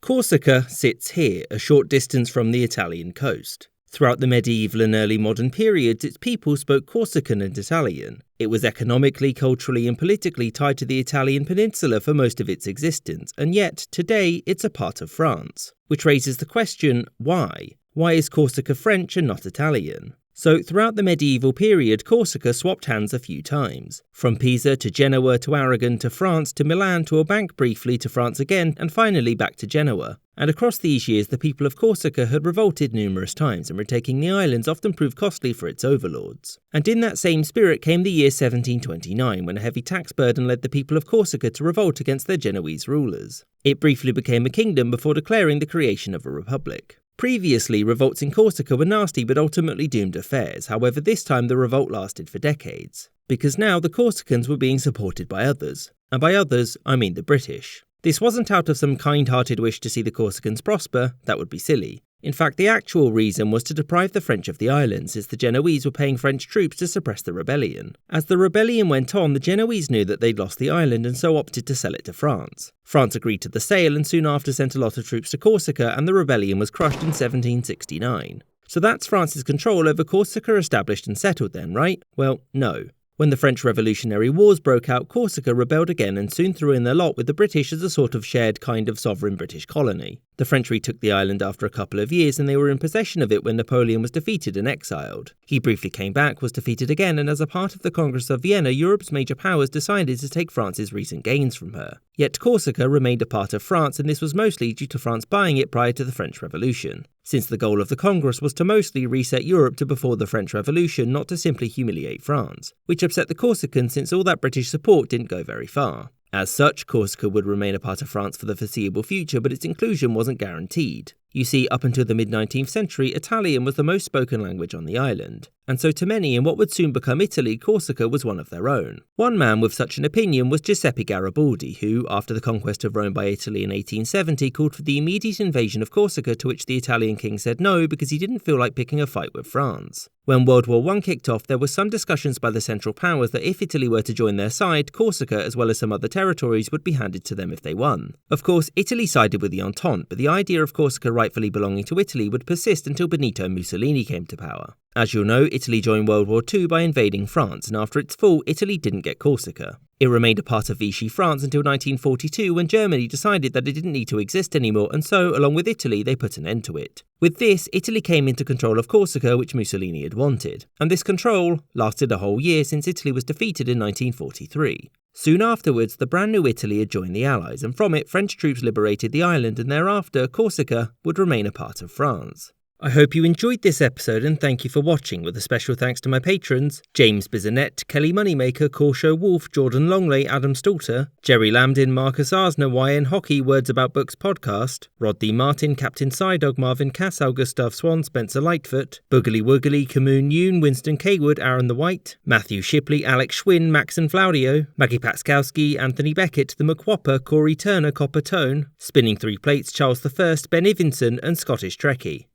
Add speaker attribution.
Speaker 1: Corsica sits here, a short distance from the Italian coast. Throughout the medieval and early modern periods, its people spoke Corsican and Italian. It was economically, culturally and politically tied to the Italian peninsula for most of its existence, and yet, today, it's a part of France. Which raises the question, why? Why is Corsica French and not Italian? So, throughout the medieval period, Corsica swapped hands a few times. From Pisa to Genoa to Aragon to France to Milan to Obank briefly to France again, and finally back to Genoa. And across these years, the people of Corsica had revolted numerous times, and retaking the islands often proved costly for its overlords. And in that same spirit came the year 1729, when a heavy tax burden led the people of Corsica to revolt against their Genoese rulers. It briefly became a kingdom before declaring the creation of a republic. Previously, revolts in Corsica were nasty but ultimately doomed affairs. However, this time the revolt lasted for decades. Because now the Corsicans were being supported by others. And by others, I mean the British. This wasn't out of some kind-hearted wish to see the Corsicans prosper, that would be silly. In fact, the actual reason was to deprive the French of the island, since the Genoese were paying French troops to suppress the rebellion. As the rebellion went on, the Genoese knew that they'd lost the island and so opted to sell it to France. France agreed to the sale and soon after sent a lot of troops to Corsica, and the rebellion was crushed in 1769. So that's France's control over Corsica established and settled then, right? Well, no. When the French Revolutionary Wars broke out, Corsica rebelled again and soon threw in their lot with the British as a sort of shared kind of sovereign British colony. The French retook the island after a couple of years and they were in possession of it when Napoleon was defeated and exiled. He briefly came back, was defeated again, and as a part of the Congress of Vienna, Europe's major powers decided to take France's recent gains from her. Yet Corsica remained a part of France, and this was mostly due to France buying it prior to the French Revolution. Since the goal of the Congress was to mostly reset Europe to before the French Revolution, not to simply humiliate France, which upset the Corsicans since all that British support didn't go very far. As such, Corsica would remain a part of France for the foreseeable future, but its inclusion wasn't guaranteed. You see, up until the mid-19th century, Italian was the most spoken language on the island. And so to many in what would soon become Italy, Corsica was one of their own. One man with such an opinion was Giuseppe Garibaldi, who, after the conquest of Rome by Italy in 1870, called for the immediate invasion of Corsica, to which the Italian king said no because he didn't feel like picking a fight with France. When World War I kicked off, there were some discussions by the Central Powers that if Italy were to join their side, Corsica, as well as some other territories, would be handed to them if they won. Of course, Italy sided with the Entente, but the idea of Corsica rightfully belonging to Italy would persist until Benito Mussolini came to power. As you'll know, Italy joined World War II by invading France, and after its fall, Italy didn't get Corsica. It remained a part of Vichy France until 1942, when Germany decided that it didn't need to exist anymore, and so, along with Italy, they put an end to it. With this, Italy came into control of Corsica, which Mussolini had wanted. And this control lasted a whole year since Italy was defeated in 1943. Soon afterwards, the brand new Italy had joined the Allies, and from it, French troops liberated the island, and thereafter, Corsica would remain a part of France. I hope you enjoyed this episode and thank you for watching, with a special thanks to my patrons James Bizanet, Kelly Moneymaker, Corsho Wolf, Jordan Longley, Adam Stalter, Jerry Lambdin, Marcus Arsner, YN Hockey, Words About Books Podcast, Rodney Martin, Captain Psydog, Marvin Cassell, Gustav Swan, Spencer Lightfoot, Boogly Woogly, Camoon Yoon, Winston Kaywood, Aaron the White, Matthew Shipley, Alex Schwinn, Max and Flaudio, Maggie Patskowski, Anthony Beckett, The McWhopper, Corey Turner, Copper Tone, Spinning Three Plates, Charles I, Ben Ivinson and Scottish Trekkie.